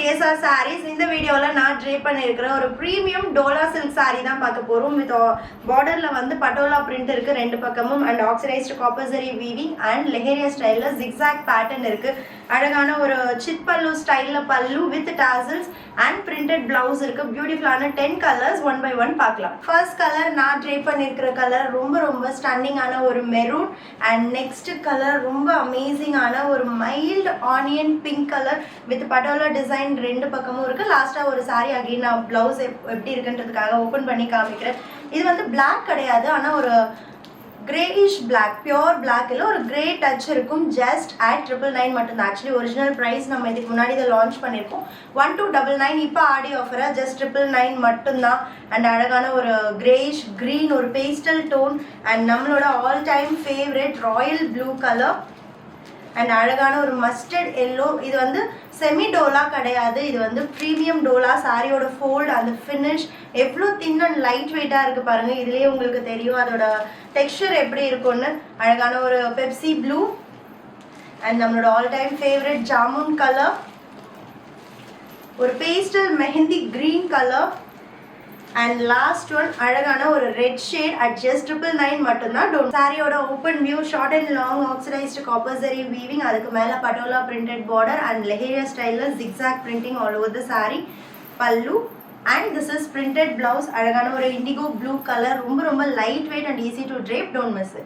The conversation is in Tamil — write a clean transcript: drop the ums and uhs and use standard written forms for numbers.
DSR sarees. இந்த வீடியோல நான் drape பண்ணிருக்கிற ஒரு premium Dola silk saree தான் பார்க்க போறோம். with borderல வந்து patola print இருக்கு ரெண்டு பக்கமும் and oxidized copper zari weaving and leheria style zigzag pattern இருக்கு. அழகான ஒரு சிட் பல்லு ஸ்டைல்ல பல்லு with tassels and printed blouse இருக்கு. பியூட்டிஃபுல்லான 10 colors one by one பார்க்கலாம். first color நான் drape பண்ணிருக்கிற color ரொம்ப stunning ஆன ஒரு maroon and next color ரொம்ப amazing ஆன ஒரு mild onion pink color with patola design ரெண்டு பக்கமும் இருக்கு. லாஸ்டா ஒரு saree again நான் blouse எப்படி இருக்குன்றதுக்காக ஓபன் பண்ணி காமிக்கிறேன். இது வந்து black கிடையாது, ஆனா ஒரு grayish black, pure black இல்ல ஒரு grey touch இருக்கும். just at 999 மட்டும். actually original price நம்ம இதுக்கு முன்னாடி இத launch பண்ணிருக்கோம் 1299. இப்போ ஆடி ஆஃபரா just 999 மட்டும் தான். and அழகான ஒரு grayish green ஒரு pastel tone and நம்மளோட all time favorite royal blue color and அழகான ஒரு மஸ்டர்ட் எல்லோ. இது வந்து செமி டோலா கிடையாது, இது வந்து ப்ரீமியம் டோலா. சாரியோட ஃபோல்ட் அந்த ஃபினிஷ் எவ்வளோ தின் அண்ட் லைட் வெயிட்டாக இருக்குது பாருங்கள். இதுலேயே உங்களுக்கு தெரியும் அதோட டெக்ஸ்சர் எப்படி இருக்கும்னு. அழகான ஒரு பெப்சி ப்ளூ அண்ட் நம்மளோட all time favourite jamun colour, ஒரு pastel mehndi green colour and last one அழகான ஒரு red shade at just 999 மட்டும்தான். சாரியோட open view short and long oxidised copper zari weaving, அதுக்கு மேலே பட்டோலா பிரிண்டட் பார்டர் அண்ட் லெஹேரியா ஸ்டைலில் zigzag printing all over the saree. பல்லு and this is printed blouse. அழகான ஒரு இண்டிகோ ப்ளூ கலர், ரொம்ப light weight and easy to drape. don't miss it.